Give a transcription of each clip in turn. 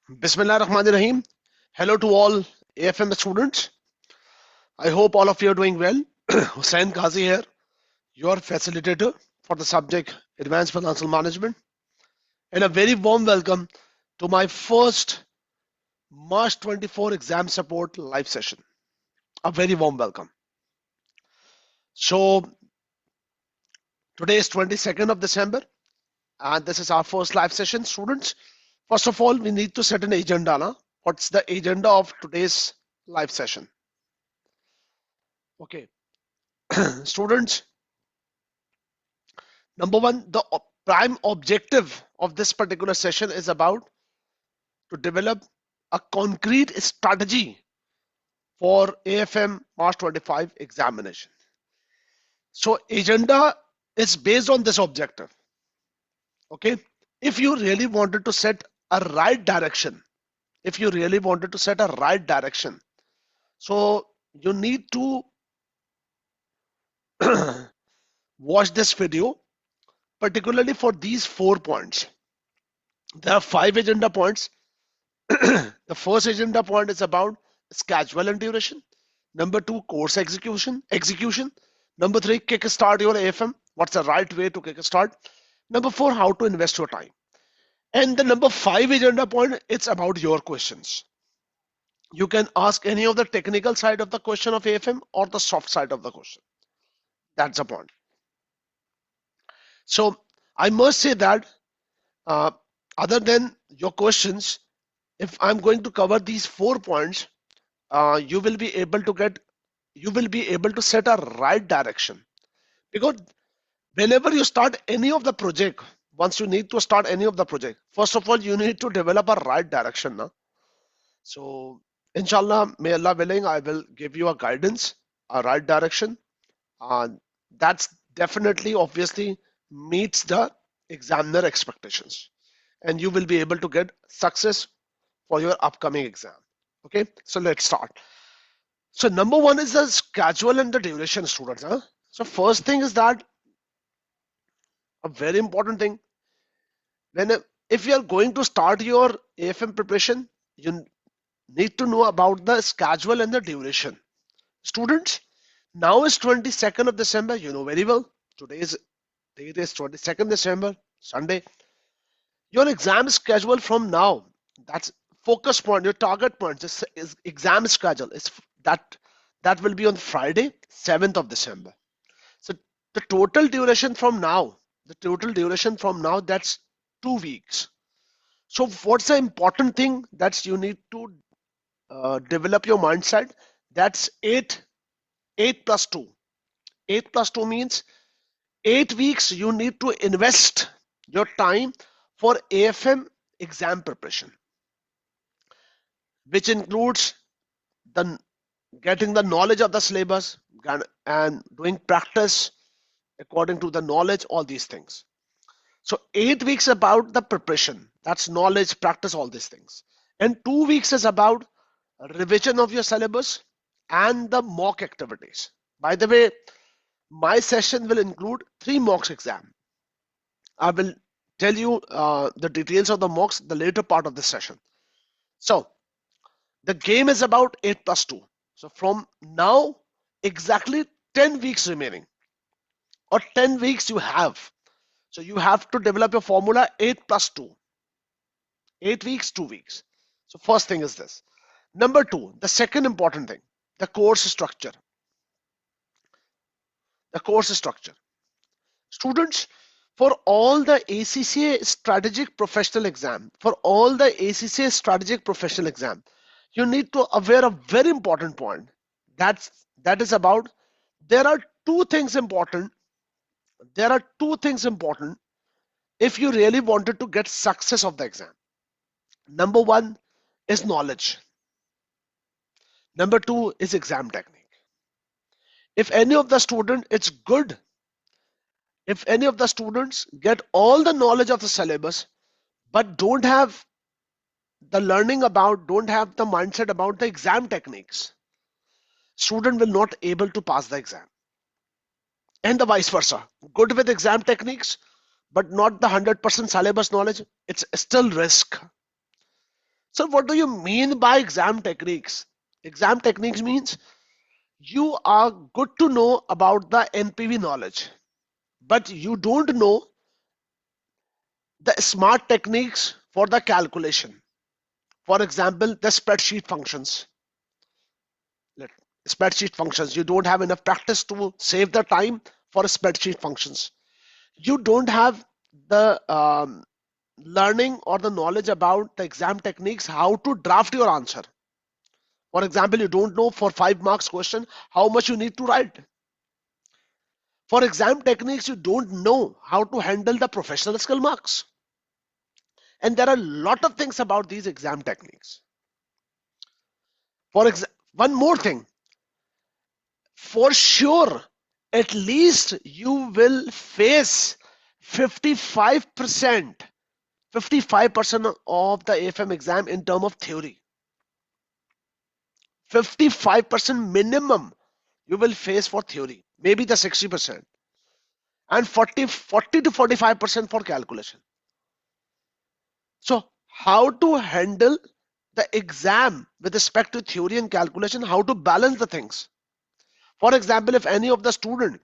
Bismillah Rahman Rahim. Hello to all AFM students. I hope all of you are doing well. Hussain Ghazi here, your facilitator for the subject Advanced Financial Management. And a very warm welcome to my first March 24 exam support live session. A very warm welcome. So today is 22nd of December and this is our first live session. Students, first of all, we need to set an agenda. Na? What's the agenda of today's live session? Okay. Students, number one, the prime objective of this particular session is about to develop a concrete strategy for AFM March 25 examination. So agenda is based on this objective. Okay. If you really wanted to set a right direction, so you need to watch this video, particularly for these 4 points. There are 5 agenda points. The first agenda point is about schedule and duration. Number 2, course execution. Number 3, kickstart your AFM. What's the right way to kickstart? Number 4, how to invest your time. And the number 5 agenda point, it's about your questions. You can ask any of the technical side of the question of AFM or the soft side of the question. That's the point. So I must say that other than your questions, if I'm going to cover these 4 points, you will be able to set a right direction, because whenever you start any of the project, once you need to start any of the project, first of all you need to develop a right direction now. So inshallah, may Allah willing, I will give you a guidance, a right direction, that's definitely obviously meets the examiner expectations, and you will be able to get success for your upcoming exam. Okay, so let's start. So number 1 is the schedule and the duration, students. So first thing is that a very important thing, if you are going to start your AFM preparation, you need to know about the schedule and the duration. Students, now is 22nd of December, you know very well. Today's date is 22nd December, Sunday. Your exam schedule from now, that's focus point, your target point, this is exam schedule, is that will be on Friday, 7th of December. So the total duration from now, that's 2 weeks. So what's the important thing that you need to develop your mindset? That's 8 plus 2. 8 plus 2 means 8 weeks you need to invest your time for AFM exam preparation, which includes the getting the knowledge of the syllabus and doing practice according to the knowledge, all these things. So 8 weeks about the preparation, that's knowledge, practice, all these things. And 2 weeks is about revision of your syllabus and the mock activities. By the way, my session will include 3 mocks exam. I will tell you the details of the mocks the later part of the session. So the game is about 8 plus 2. So from now, exactly 10 weeks remaining, or 10 weeks you have. So you have to develop your formula 8 plus 2. 8 weeks, 2 weeks. So first thing is this. Number 2, the second important thing, the course structure. The course structure. Students, for all the ACCA strategic professional exam, you need to aware a very important point. That is about, there are two things important if you really wanted to get success of the exam. Number 1 is knowledge. Number 2 is exam technique. If any of the students get all the knowledge of the syllabus but don't have the mindset about the exam techniques, student will not able to pass the exam. And the vice versa, good with exam techniques but not the 100% syllabus knowledge, it's still risk. So what do you mean by exam techniques? Exam techniques means you are good to know about the NPV knowledge, but you don't know the smart techniques for the calculation. For example, the spreadsheet functions. Spreadsheet functions. You don't have enough practice to save the time for spreadsheet functions. You don't have the learning or the knowledge about the exam techniques, how to draft your answer. For example, you don't know for 5 marks question how much you need to write. For exam techniques, you don't know how to handle the professional skill marks. And there are a lot of things about these exam techniques. One more thing, for sure, at least you will face 55% of the AFM exam in terms of theory. 55% minimum you will face for theory, maybe the 60%, and 40 to 45% for calculation. So how to handle the exam with respect to theory and calculation, how to balance the things. For example, if any of the student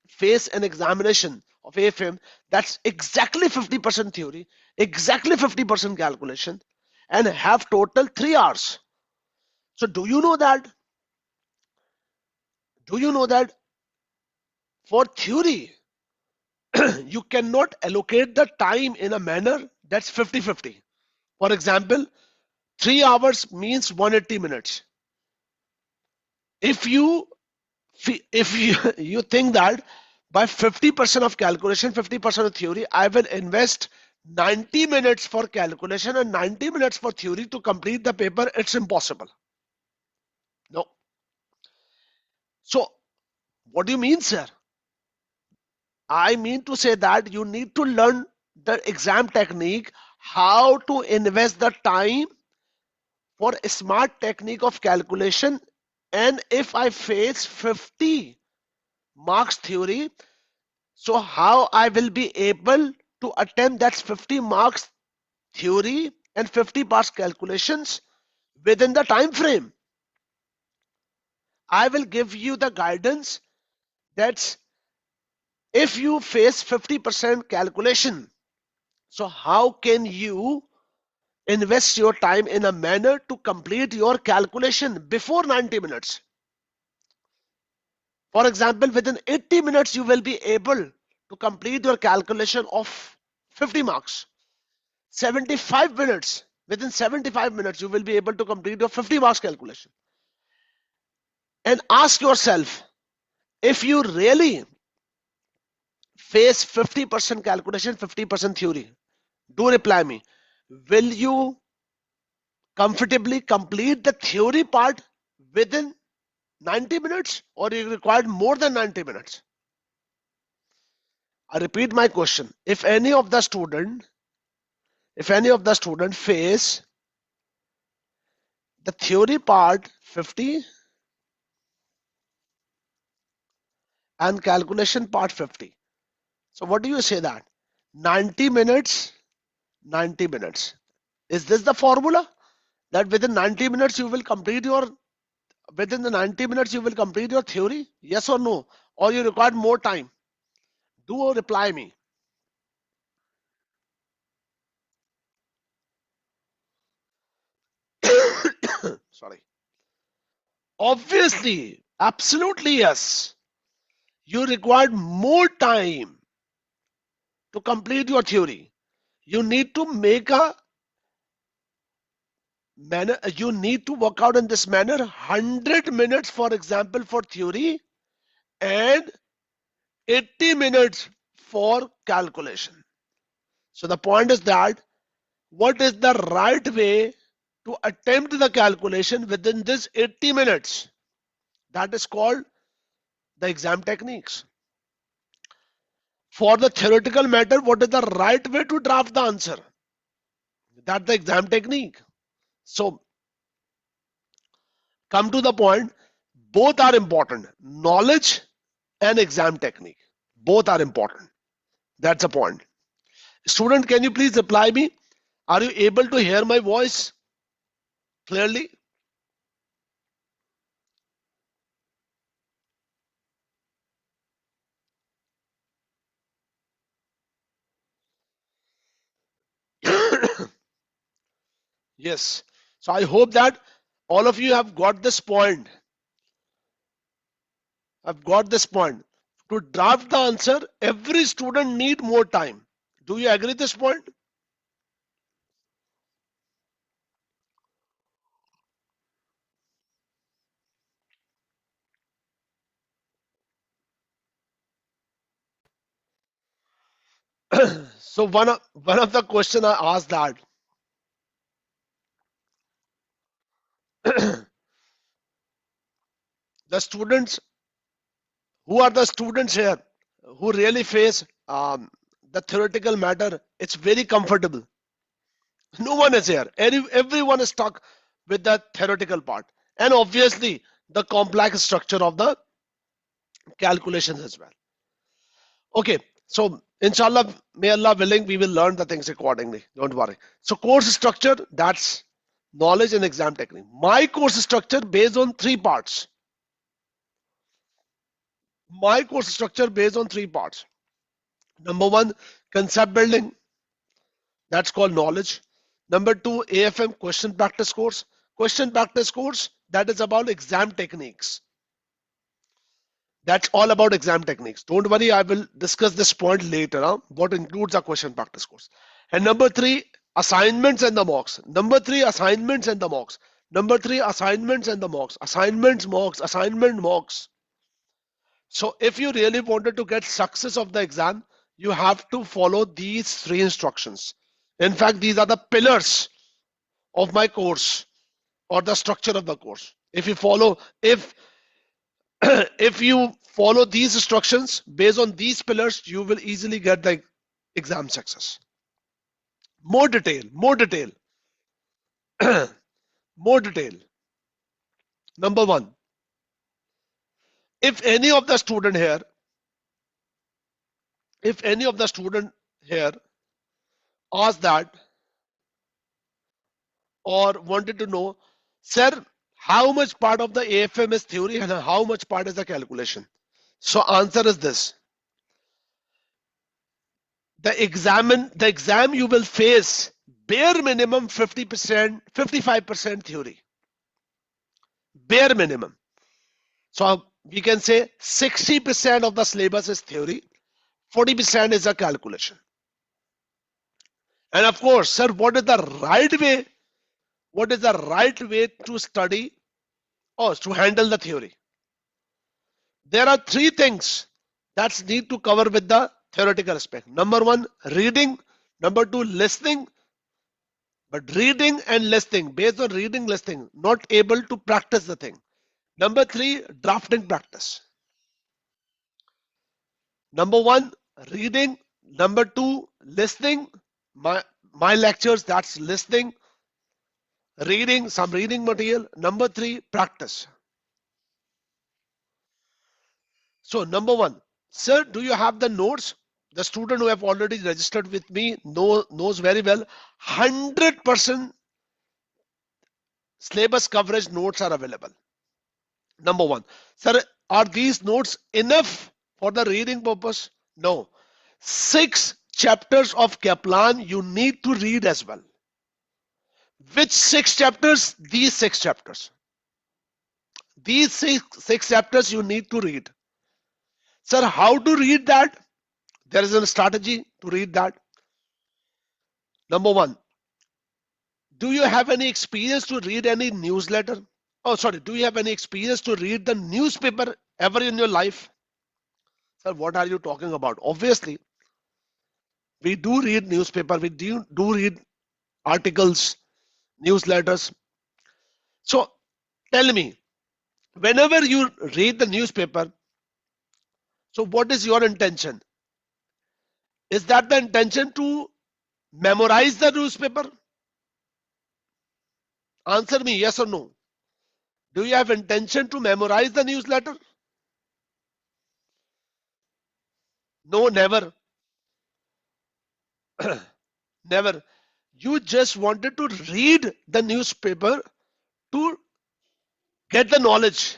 face an examination of AFM that's exactly 50% theory, exactly 50% calculation, and have total 3 hours. So do you know that for theory you cannot allocate the time in a manner that's 50-50. For example, 3 hours means 180 minutes. If you you think that by 50% of calculation, 50% of theory, I will invest 90 minutes for calculation and 90 minutes for theory to complete the paper, it's impossible. No. So what do you mean, sir? I mean to say that you need to learn the exam technique, how to invest the time for a smart technique of calculation. And if I face 50 marks theory, so how I will be able to attempt that 50 marks theory and 50 marks calculations within the time frame. I will give you the guidance that if you face 50% calculation, so how can you invest your time in a manner to complete your calculation before 90 minutes? For example, within 80 minutes, you will be able to complete your calculation of 50 marks. 75 minutes, within 75 minutes, you will be able to complete your 50 marks calculation. And ask yourself, if you really face 50% calculation, 50% theory, do reply me. Will you comfortably complete the theory part within 90 minutes or you require more than 90 minutes? I repeat my question. If any of the student face the theory part 50 and calculation part 50. So what do you say that? 90 minutes, 90 minutes. Is this the formula? That within 90 minutes you will complete your within the 90 minutes you will complete your theory? Yes or no? Or you require more time? Do reply me. Sorry. Obviously, absolutely yes. You require more time to complete your theory. You need to make a manner, you need to work out in this manner 100 minutes, for example, for theory and 80 minutes for calculation. So the point is that what is the right way to attempt the calculation within this 80 minutes? That is called the exam techniques. For the theoretical matter, what is the right way to draft the answer? That's the exam technique. So come to the point, both are important. Knowledge and exam technique. Both are important. That's the point. Student, can you please reply me? Are you able to hear my voice? clearly? Yes. So I hope that all of you have got this point. I've got this point. To draft the answer, every student need more time. Do you agree this point? So one of the question I asked that the students, who are the students here who really face the theoretical matter, it's very comfortable. No one is here. Everyone is stuck with the theoretical part, and obviously the complex structure of the calculations as well. Okay, so inshallah, may Allah willing, we will learn the things accordingly. Don't worry. So course structure, that's knowledge and exam technique. My course structure based on three parts. My course structure based on three parts. Number one, concept building. That's called knowledge. Number two, AFM question practice course. Question practice course, that is about exam techniques. That's all about exam techniques. Don't worry, I will discuss this point later, what includes a question practice course. And number three, assignments and the mocks. Number three, assignments and the mocks. Number three, assignments and the mocks. Assignments, mocks, assignment, mocks. So if you really wanted to get success of the exam, you have to follow these three instructions. In fact, these are the pillars of my course or the structure of the course. If you follow these instructions based on these pillars, you will easily get the exam success. More detail, more detail, more detail. Number one, if any of the student here, if any of the student here asked that or wanted to know, sir, how much part of the AFM is theory and how much part is the calculation? So answer is this. The exam you will face bare minimum 50%, 55% theory. Bare minimum. So we can say 60% of the syllabus is theory, 40% is a calculation. And of course, sir, what is the right way? What is the right way to study or to handle the theory? There are three things that need to cover with the theoretical aspect. Number one, reading. Number two, listening. But reading and listening, based on reading, listening, not able to practice the thing. Number three, drafting practice. Number one, reading. Number two, listening. My lectures, that's listening, reading, some reading material. Number three, practice. So number one, sir, do you have the notes? The student who have already registered with me knows very well. 100% syllabus coverage notes are available. Number one, sir, are these notes enough for the reading purpose? No. 6 chapters of Kaplan you need to read as well. Which 6 chapters? These 6 chapters. These six chapters you need to read. Sir, how to read that? There is a strategy to read that. Number one, do you have any experience to read any newsletter? Oh, sorry, do you have any experience to read the newspaper ever in your life? Sir, what are you talking about? Obviously, we do read newspaper, we do read articles, newsletters. So tell me, whenever you read the newspaper, so what is your intention? Is that the intention to memorize the newspaper? Answer me yes or no. Do you have intention to memorize the newsletter? No, never. Never. You just wanted to read the newspaper to get the knowledge,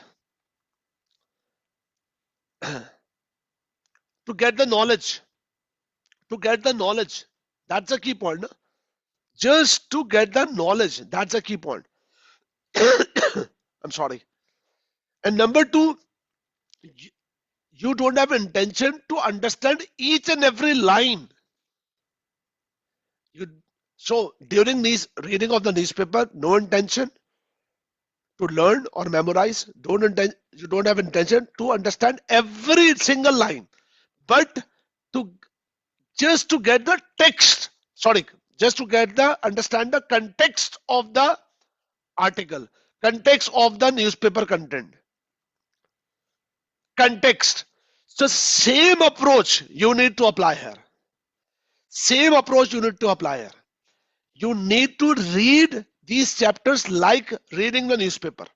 to get the knowledge, to get the knowledge. That's a key point. No? Just to get the knowledge. That's a key point. I'm sorry. And number two, you don't have intention to understand each and every line. You so during these reading of the newspaper, no intention to learn or memorize. You don't have intention to understand every single line, but to just to get the text. Sorry, just to get the understand the context of the article, context of the newspaper content, context. So same approach you need to apply here. Same approach you need to apply here. You need to read these chapters like reading the newspaper.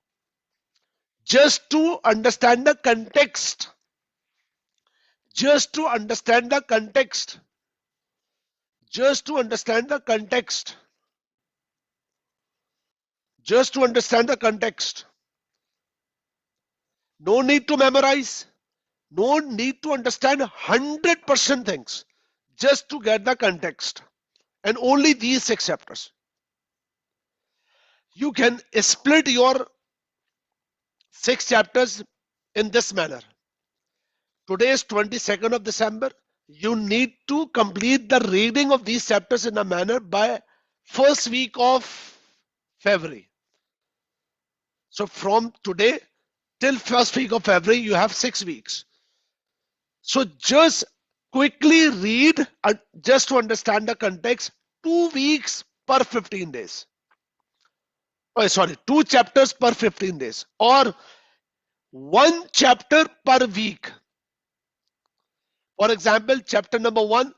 Just to understand the context. Just to understand the context. Just to understand the context. Just to understand the context. No need to memorize. No need to understand 100% things. Just to get the context. And only these 6 chapters. You can split your 6 chapters in this manner. Today is 22nd of December. You need to complete the reading of these chapters in a manner by first week of February. So from today till first week of February, you have 6 weeks. So just quickly read just to understand the context, 2 weeks per 15 days. Oh, sorry, 2 chapters per 15 days or 1 chapter per week. For example, chapter number 1,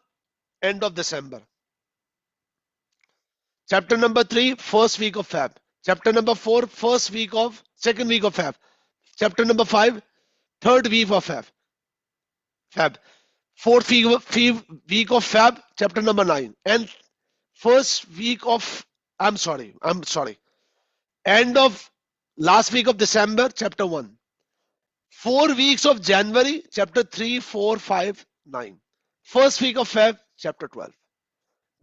end of December. Chapter number 3, first week of Feb. Chapter number 4, second week of Feb. Chapter number 5, third week of Feb. Fourth week of Feb, chapter number 9. And first week of, I'm sorry. End of last week of December, chapter 1. 4 weeks of January, chapter 3, 4, 5, 9. First week of Feb, chapter 12.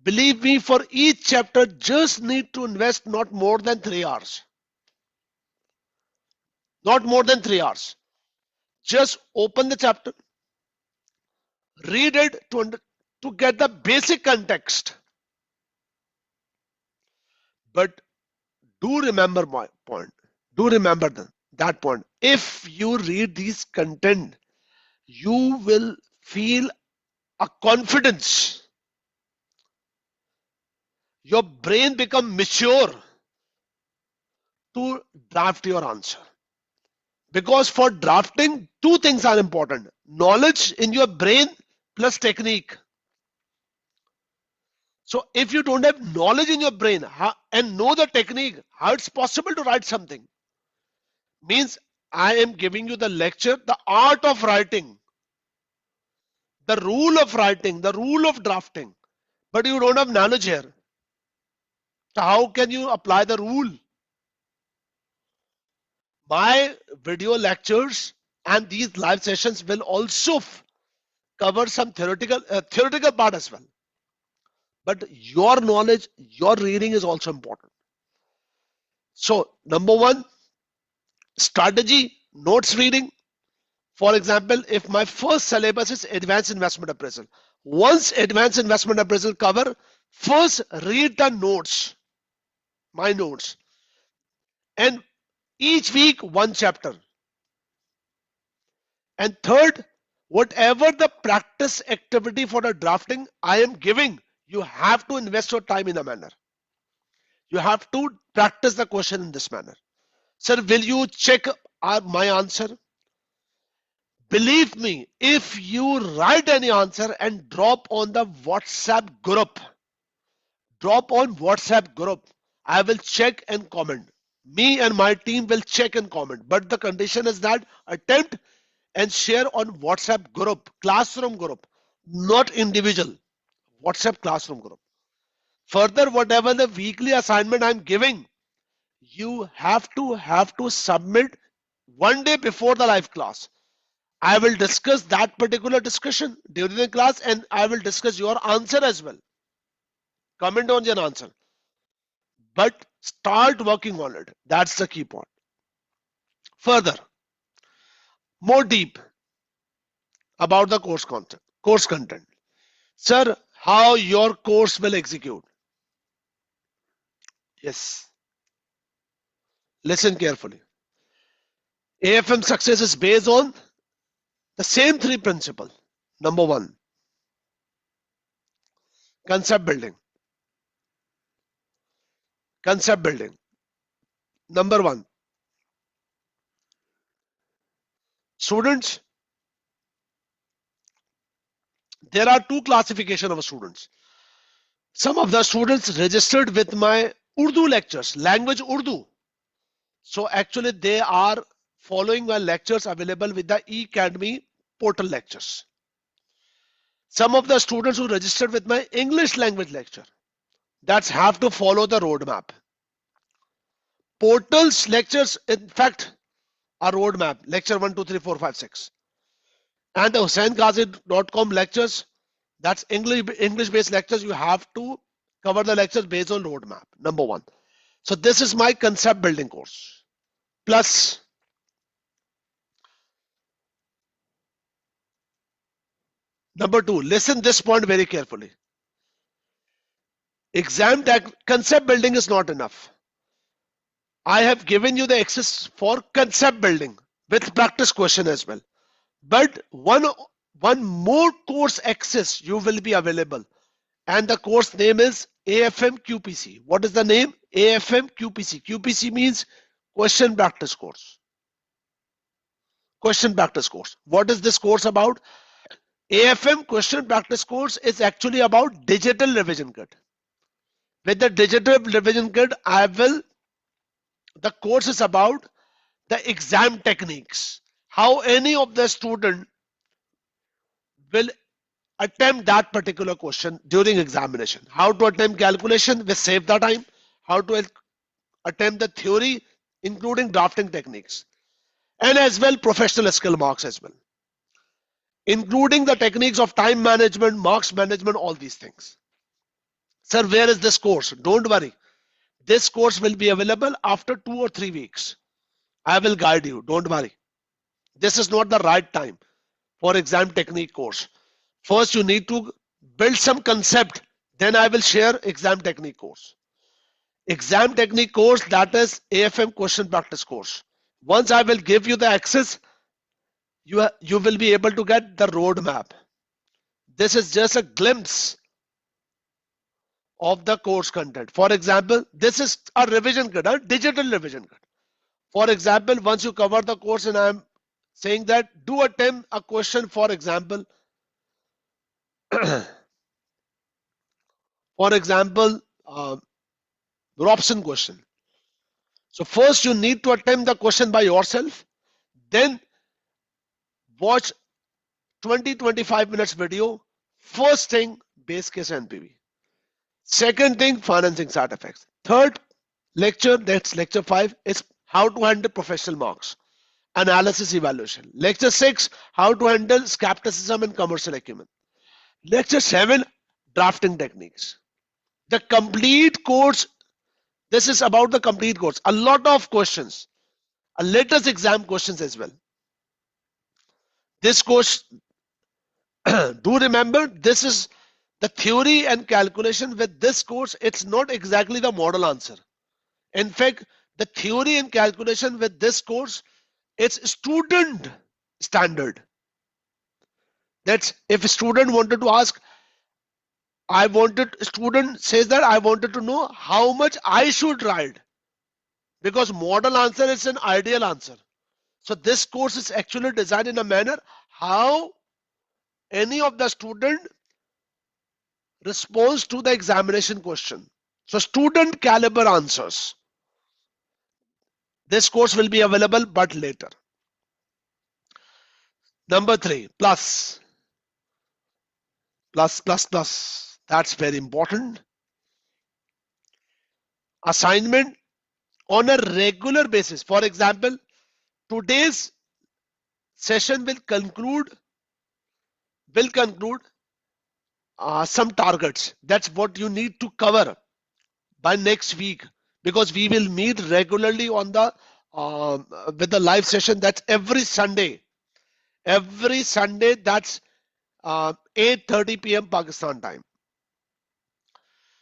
Believe me, for each chapter, just need to invest not more than 3 hours. Not more than 3 hours. Just open the chapter, read it to get the basic context. But do remember my point. Do remember that point. If you read these content, you will feel a confidence. Your brain become mature to draft your answer. Because for drafting, 2 things are important. Knowledge in your brain plus technique. So if you don't have knowledge in your brain and know the technique, how it's possible to write something? Means I am giving you the lecture, the art of writing, the rule of writing, the rule of drafting, but you don't have knowledge here. So how can you apply the rule? My video lectures and these live sessions will also cover some theoretical part as well. But your knowledge, your reading is also important. So number 1, strategy, notes reading. For example, if my first syllabus is advanced investment appraisal, once advanced investment appraisal cover, first read the notes, my notes, and each week 1 chapter. And third, whatever the practice activity for the drafting I am giving, you have to invest your time in a manner. You have to practice the question in this manner. Sir, will you check my answer? Believe me, if you write any answer and drop on the WhatsApp group, I will check and comment. Me and my team will check and comment. But the condition is that attempt and share on WhatsApp group, classroom group, not individual. WhatsApp classroom group. Further, whatever the weekly assignment I'm giving, you have to submit 1 day before the live class. I will discuss that particular discussion during the class, and I will discuss your answer as well. Comment on your answer. But start working on it. That's the key point. Further, more deep about the course content. Sir, how your course will execute? Yes. Listen carefully. AFM success is based on the same three principles. Number one, concept building. Concept building. Number one, students, there are two classification of students. Some of the students registered with my Urdu lectures, language Urdu. So actually they are following my lectures available with the eAcademy portal lectures. Some of the students who registered with my English language lecture, that's have to follow the roadmap. Portals lectures, in fact, are roadmap, lecture 1, 2, 3, 4, 5, 6. And the HusseinGhazi.com lectures, that's English-based lectures, you have to cover the lectures based on roadmap, number one. So this is my concept building course. Plus, number two, listen this point very carefully. Concept building is not enough. I have given you the access for concept building with practice question as well. But one more course access you will be available. And the course name is AFM QPC. What is the name? AFM QPC. QPC means question practice course. Question practice course. What is this course about? AFM question practice course is actually about digital revision kit. With the digital revision kit, the course is about the exam techniques. How any of the student will attempt that particular question during examination. How to attempt calculation, we save the time. How to attempt the theory, including drafting techniques. And as well, professional skill marks as well. Including the techniques of time management, marks management, all these things. Sir, where is this course? Don't worry. This course will be available after 2 or 3 weeks. I will guide you. Don't worry. This is not the right time for exam technique course. First, you need to build some concept. Then I will share exam technique course. Exam technique course, that is AFM question practice course. Once I will give you the access, you will be able to get the roadmap. This is just a glimpse of the course content. For example, this is a revision kit, a digital revision kit. For example, once you cover the course, and I'm saying that do attempt a question, for example, Robson question. So first you need to attempt the question by yourself, then watch 20-25 minutes video. First thing, base case NPV. Second thing, financing side effects. Third lecture, that's lecture 5, is how to handle professional marks, analysis evaluation. Lecture 6, how to handle skepticism and commercial acumen. Lecture 7, drafting techniques. The complete course, this is about the complete course. A lot of questions, a latest exam questions as well. This course, do remember, this is the theory and calculation. With this course, it's not exactly the model answer. In fact, the theory and calculation with this course, it's student standard. That's if a student wanted to ask, student says that I wanted to know how much I should write, because model answer is an ideal answer. So this course is actually designed in a manner how any of the student responds to the examination question. So student caliber answers. This course will be available but later. Number 3, plus. That's very important. Assignment on a regular basis. For example, today's session will conclude some targets. That's what you need to cover by next week, because we will meet regularly on the with the live session. That's every Sunday. Every Sunday, that's 8:30 p.m. Pakistan time.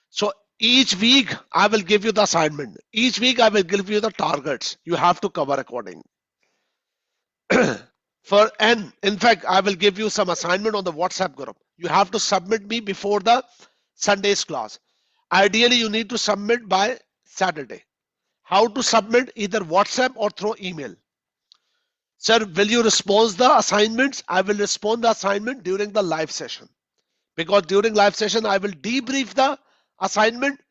So each week I will give you the assignment. Each week I will give you the targets. You have to cover accordingly. And in fact, I will give you some assignment on the WhatsApp group. You have to submit me before the Sunday's class. Ideally, you need to submit by Saturday. How to submit? Either WhatsApp or through email. Sir, will you respond the assignments? I will respond the assignment during the live session, because during live session I will debrief the assignment,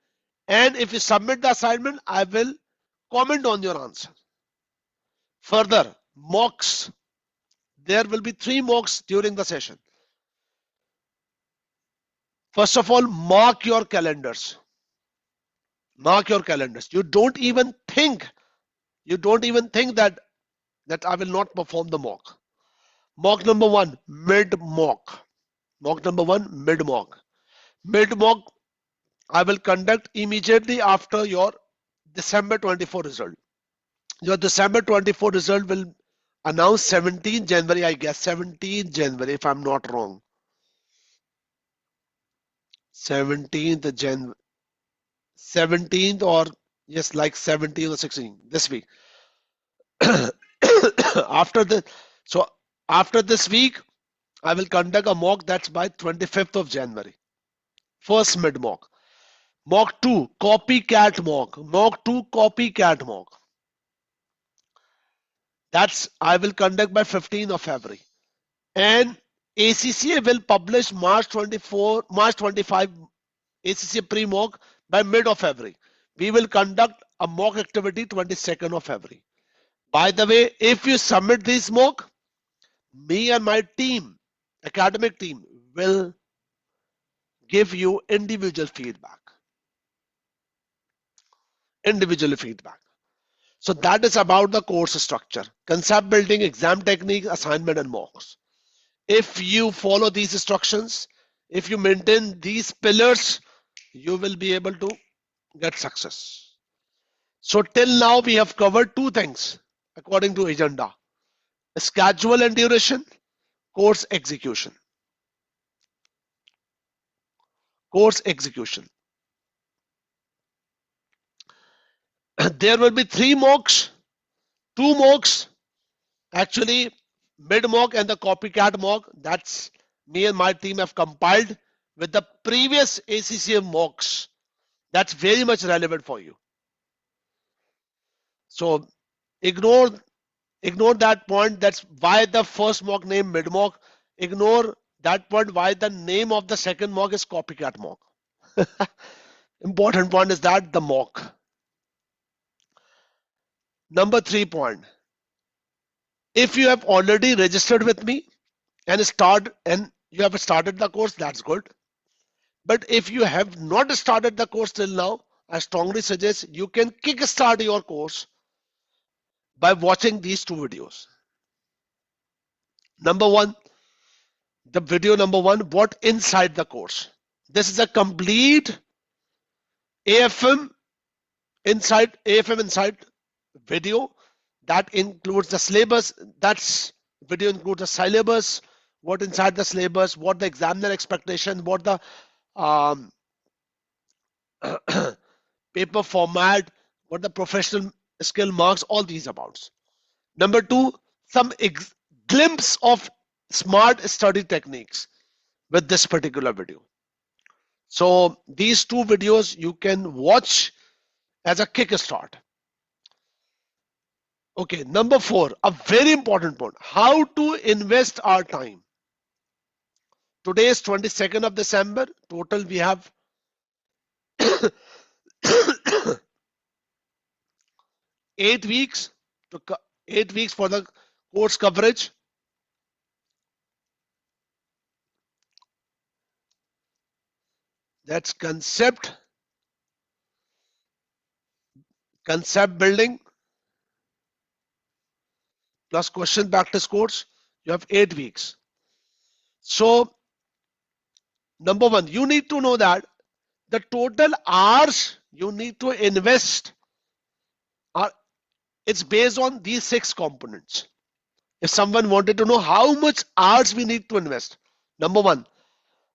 and if you submit the assignment, I will comment on your answer. Further, mocks. There will be 3 mocks during the session. First of all, mark your calendars. Mark your calendars. You don't even think that I will not perform the mock. Mock number 1, mid mock. Mock number 1, mid mock. Mid mock I will conduct immediately after your December 24 result. Your December 24 result will announce 17th January, I guess. 17th January, if I'm not wrong. 17th Jan, 17th, or yes, like 17th or 16th this week. after the so after this week, I will conduct a mock that's by 25th of January. First mid mock. Mock 2, copycat mock. Mock 2, copycat mock. That's I will conduct by 15th of February. And ACCA will publish March 24, March 25 ACCA pre-mock by mid of February. We will conduct a mock activity 22nd of February. By the way, if you submit this mock, me and my team, academic team, will give you individual feedback. Individual feedback. So that is about the course structure, concept building, exam technique, assignment, and mocks. If you follow these instructions, if you maintain these pillars, you will be able to get success. So till now we have covered 2 things according to agenda: schedule and duration, course execution. Course execution. There will be 3 mocks, 2 mocks, actually mid mock and the copycat mock. That's me and my team have compiled with the previous ACCA mocks. That's very much relevant for you. So ignore that point. That's why the first mock name mid mock. Ignore that point why the name of the second mock is copycat mock. Important point is that the mock. Number 3 point. If you have already registered with me and you have started the course, that's good. But if you have not started the course till now, I strongly suggest you can kickstart your course by watching these 2 videos. Number 1, the video number 1, what inside the course. This is a complete AFM inside video that includes the syllabus. That's video includes the syllabus, what inside the syllabus, what the examiner expectation, what the paper format, what the professional skill marks, all these amounts. Number 2, some glimpse of smart study techniques with this particular video. So these 2 videos you can watch as a kickstart. Okay, number 4, a very important point: how to invest our time. Today is 22nd of December. Total we have 8 weeks to 8 weeks for the course coverage. That's concept, concept building plus question practice course, you have 8 weeks. So number one, you need to know that the total hours you need to invest are, it's based on these 6 components. If someone wanted to know how much hours we need to invest, number one,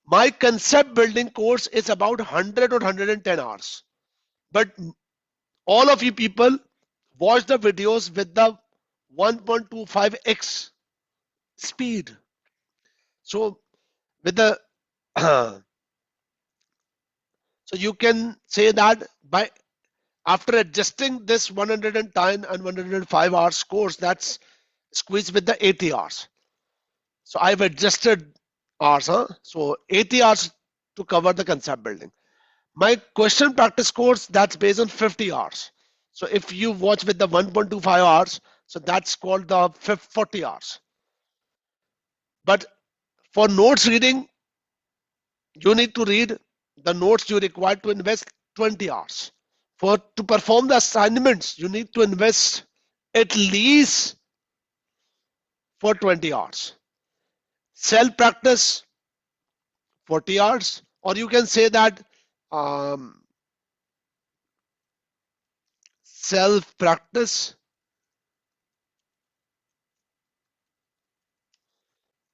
my concept building course is about 100 or 110 hours. But all of you people watch the videos with the 1.25x speed. So with the so you can say that by after adjusting this 110 and 105 hours course, that's squeezed with the 80 hours. So I've adjusted hours, huh? So 80 hours to cover the concept building. My question practice course, that's based on 50 hours. So if you watch with the 1.25 hours, so that's called the 40 hours. But for notes reading, you need to read the notes you require to invest 20 hours. For to perform the assignments, you need to invest at least for 20 hours. Self practice 40 hours, or you can say that um, self practice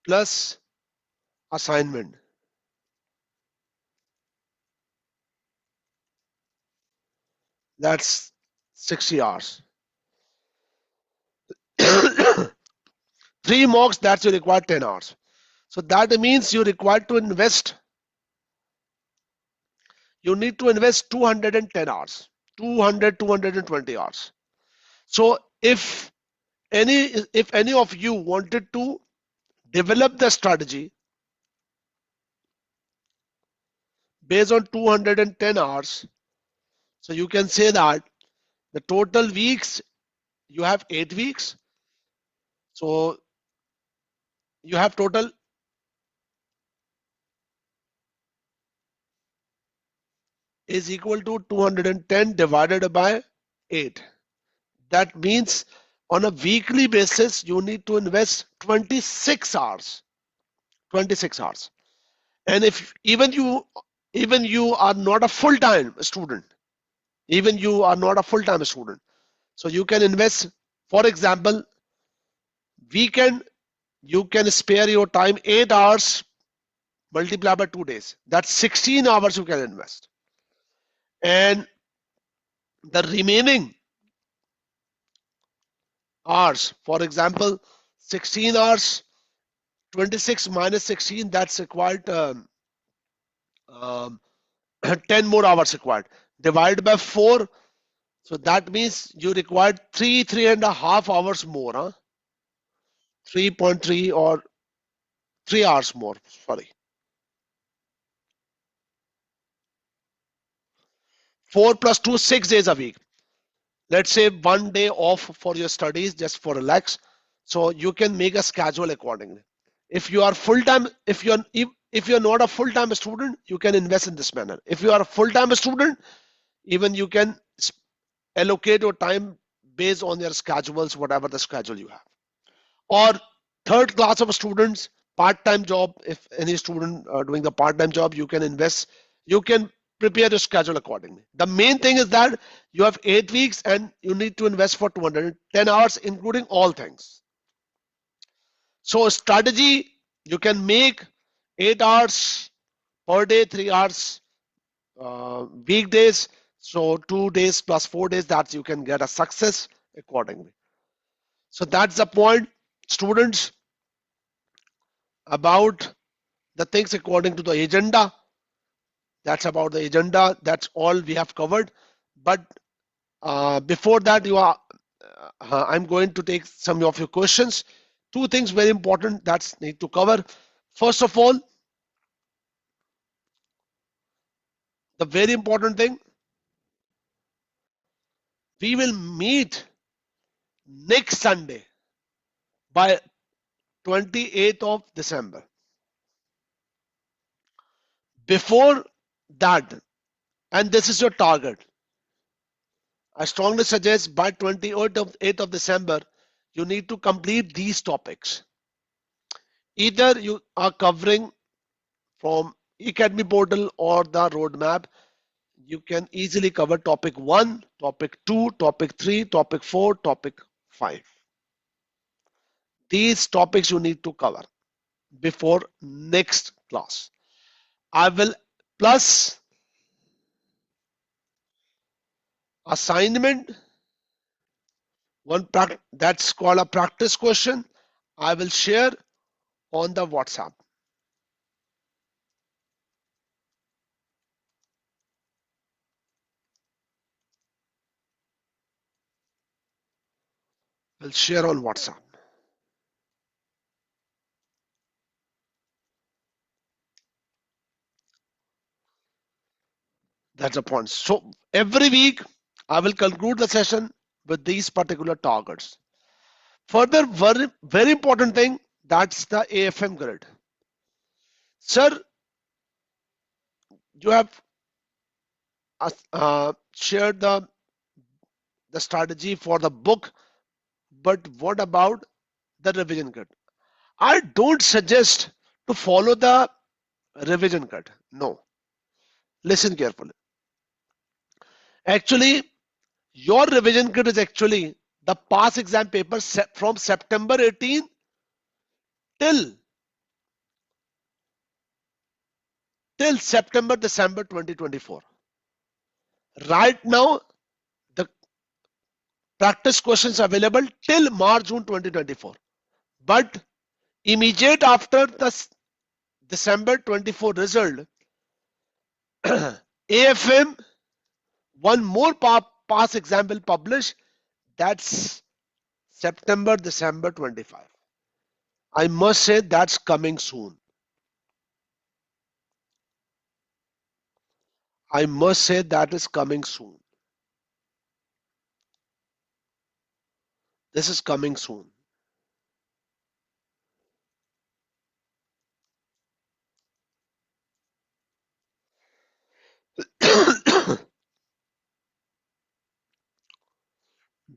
plus assignment. That's 60 hours. 3 mocks, that's you require 10 hours. So that means you require to invest, you need to invest 210 hours, 200, 220 hours. So if any of you wanted to develop the strategy based on 210 hours, so you can say that the total weeks, you have 8 weeks. So you have total is equal to 210 divided by 8. That means on a weekly basis, you need to invest 26 hours. 26 hours. And if even you are not a full-time student, even you are not a full-time student, so you can invest, for example, weekend, you can spare your time 8 hours multiplied by 2 days. That's 16 hours you can invest. And the remaining hours, for example, 16 hours, 26 minus 16, that's required um, 10 more hours required. Divide by 4, so that means you require 3.5 hours more, huh? 3.3 or 3 hours more, sorry. 4 plus 2, 6 days a week. Let's say 1 day off for your studies, just for relax. So you can make a schedule accordingly. If you are full-time, if you're not a full-time student, you can invest in this manner. If you are a full-time student, even you can allocate your time based on your schedules, whatever the schedule you have. Or third class of students, part-time job, if any student doing the part-time job, you can invest, you can prepare your schedule accordingly. The main thing is that you have 8 weeks and you need to invest for 210 hours, including all things. So strategy, you can make 8 hours per day, 3 hours weekdays. So 2 days plus 4 days, that you can get a success accordingly. So that's the point, students, about the things according to the agenda. That's about the agenda. That's all we have covered. But before that, I'm going to take some of your questions. 2 things very important that need to cover. First of all, the very important thing, we will meet next Sunday by 28th of December. Before that, and this is your target, I strongly suggest by 28th of December, you need to complete these topics. Either you are covering from Academy portal or the roadmap, you can easily cover topic 1, topic 2, topic 3, topic 4, topic 5. These topics you need to cover before next class. I will plus assignment, that's called a practice question. I will share on the WhatsApp. I'll share on WhatsApp. That's the point. So every week I will conclude the session with these particular targets. Further, very important thing, that's the AFM grid. Sir, you have shared the strategy for the book, but what about the revision grid? I don't suggest to follow the revision grid. No, listen carefully. Actually, your revision grid is actually the past exam paper from September 18 till September December 2024. Right now, the practice questions available till March June 2024. But immediate after the December 24 result, AFM one more past exam will publish. That's September December 25. I must say that's coming soon. I must say that is coming soon. This is coming soon.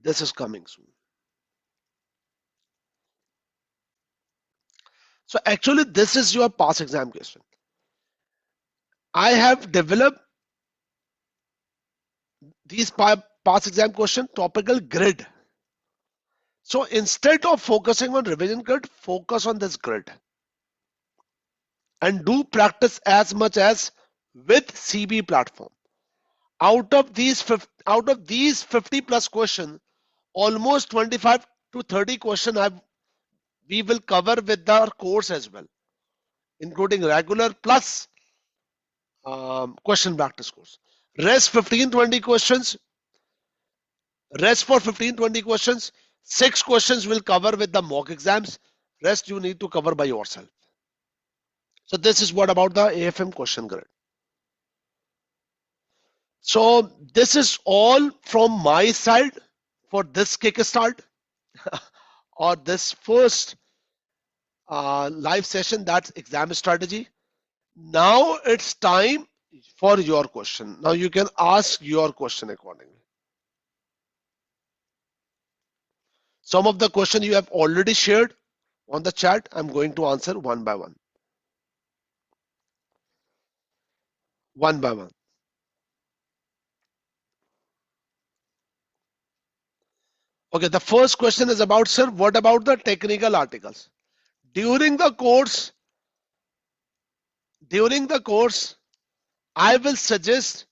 This is coming soon. So actually, this is your past exam question. I have developed these past exam question topical grid. So instead of focusing on revision grid, focus on this grid and do practice as much as with CB platform. Out of these 50 plus questions, almost 25 to 30 questions we will cover with our course as well, including regular plus question practice course. Rest 15-20 questions. Rest for 15-20 questions. 6 questions will cover with the mock exams. Rest you need to cover by yourself. So this is what about the AFM question grid. So this is all from my side for this kickstart or this first live session, that's exam strategy. Now it's time for your question. Now you can ask your question accordingly. Some of the questions you have already shared on the chat. I'm going to answer one by one. One by one. Okay, the first question is about, sir, what about the technical articles? During the course, I will suggest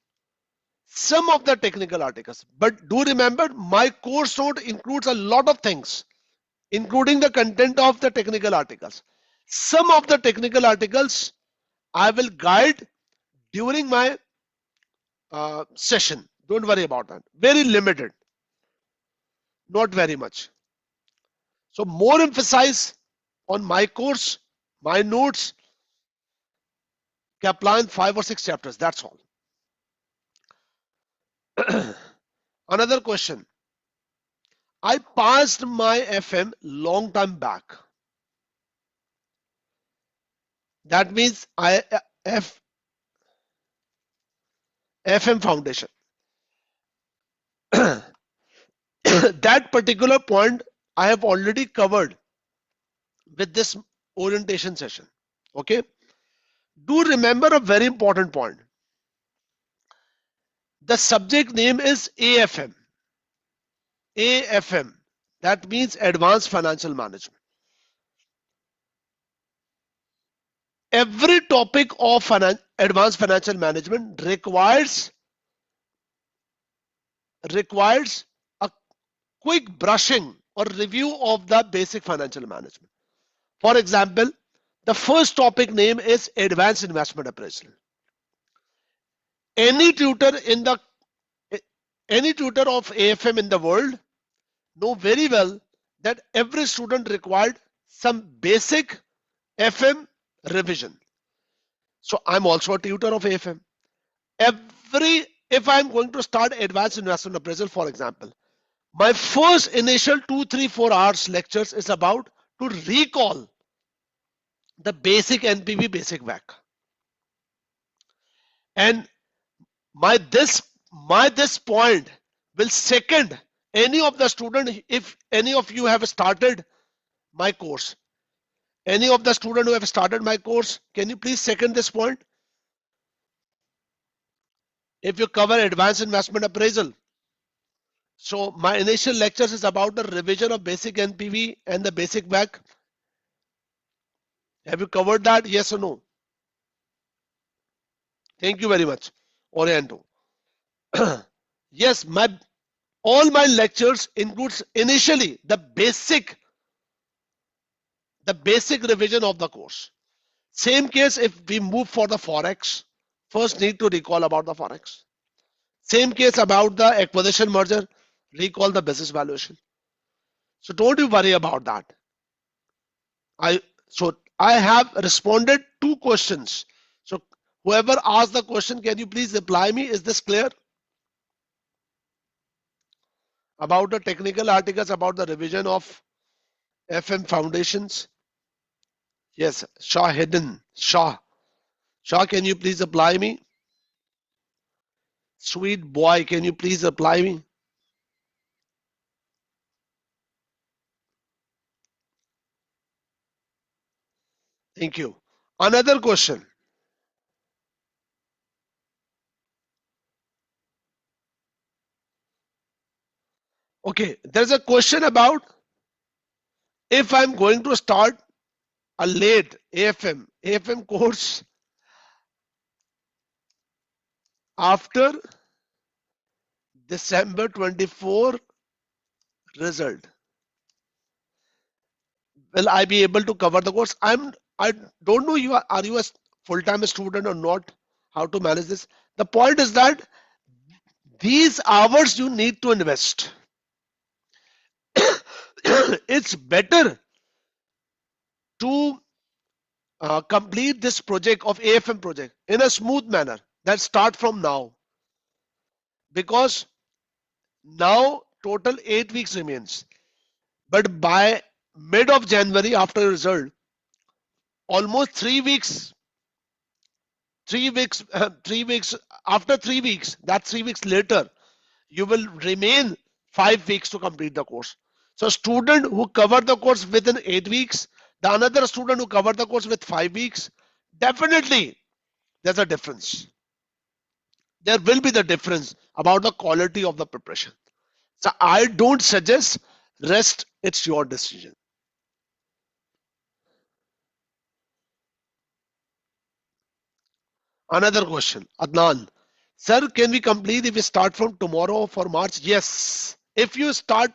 some of the technical articles. But do remember, my course note includes a lot of things, including the content of the technical articles. Some of the technical articles I will guide during my session. Don't worry about that. Very limited, not very much. So more emphasize on my course, my notes, Kaplan 5 or 6 chapters. That's all. Another question. I passed my FM long time back. That means FM foundation. That particular point I have already covered with this orientation session. Okay. Do remember a very important point. The subject name is AFM. AFM. That means Advanced Financial Management. Every topic of advanced financial management requires a quick brushing or review of the basic financial management. For example, the first topic name is Advanced Investment Appraisal. Any tutor in the any tutor of AFM in the world know very well that every student required some basic FM revision. So I'm also a tutor of AFM. If I'm going to start advanced investment appraisal, for example, my first initial 2, 3, 4 hours lectures is about to recall the basic NPV, basic WACC. And my this point will second any of the student. If any of you have started my course, any of the student who have started my course, can you please second this point? If you cover advanced investment appraisal, so my initial lectures is about the revision of basic NPV and the basic WACC. Have you covered that? Yes or no? Thank you very much, Oriento. Yes, all my lectures includes initially the basic revision of the course. Same case if we move for the forex, first need to recall about the forex. Same case about the acquisition merger, recall the business valuation. So don't you worry about that. I have responded 2 questions. So whoever asked the question, can you please reply me? Is this clear? About the technical articles, about the revision of FM foundations. Yes, Shah hidden. Shah, can you please reply me? Sweet boy, can you please reply me? Thank you. Another question. Okay, there's a question about if I'm going to start a late AFM course after December 24 result, will I be able to cover the course? I don't know are you a full-time student or not, how to manage this. The point is that these hours you need to invest. It's better to complete this project of AFM project in a smooth manner. That start from now, because now total 8 weeks remains, but by mid of January after result, almost 3 weeks, 3 weeks, 3 weeks after 3 weeks, that 3 weeks later, you will remain 5 weeks to complete the course. So student who cover the course within 8 weeks, the another student who cover the course with 5 weeks, definitely there's a difference. There will be the difference about the quality of the preparation. So I don't suggest, rest, it's your decision. Another question, Adnan. Sir, can we complete if we start from tomorrow for March? Yes. If you start,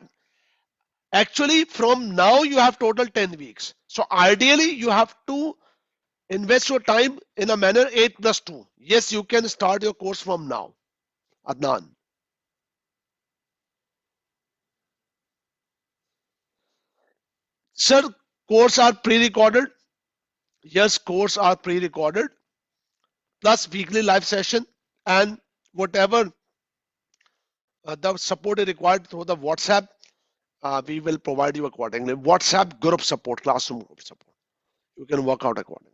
actually from now you have total 10 weeks. So ideally you have to invest your time in a manner 8+2. Yes, you can start your course from now, Adnan. Sir, course are pre-recorded. Yes, course are pre-recorded plus weekly live session, and whatever the support is required through the WhatsApp, we will provide you accordingly. WhatsApp group support, classroom group support. You can work out accordingly.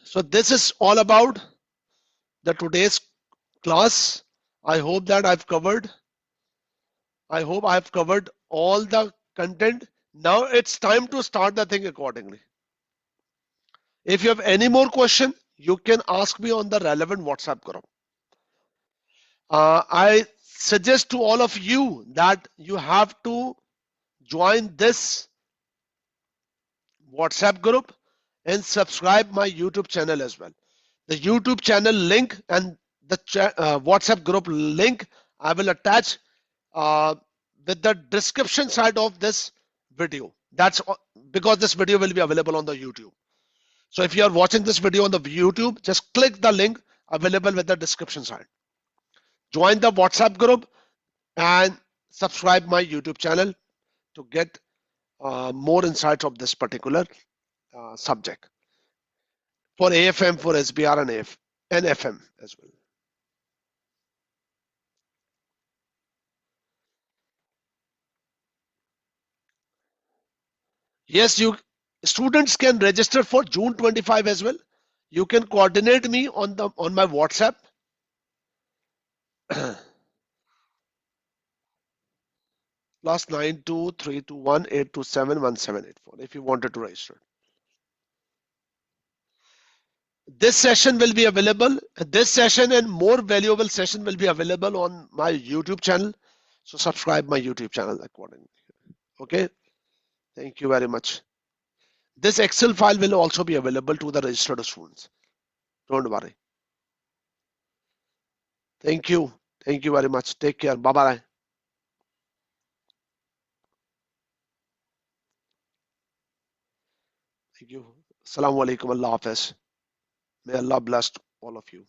So this is all about the today's class. I hope that I hope I've covered all the content. Now it's time to start the thing accordingly. If you have any more question, you can ask me on the relevant WhatsApp group. I suggest to all of you that you have to join this WhatsApp group and subscribe my YouTube channel as well. The YouTube channel link and the WhatsApp group link I will attach uh, with the description side of this video. That's because this video will be available on the YouTube. So if you are watching this video on the YouTube, just click the link available with the description side. Join the WhatsApp group and subscribe my YouTube channel to get more insights of this particular subject for AFM, for SBR and and FM as well. Yes, you students can register for June 25 as well. You can coordinate me on my WhatsApp. +923218271784 if you wanted to register. This session will be available. This session and more valuable session will be available on my YouTube channel. So subscribe my YouTube channel accordingly. Okay. Thank you very much. This Excel file will also be available to the registered students. Don't worry. Thank you. Thank you very much. Take care. Bye bye. Thank you. Assalamu alaikum. Allah Hafiz. May Allah bless all of you.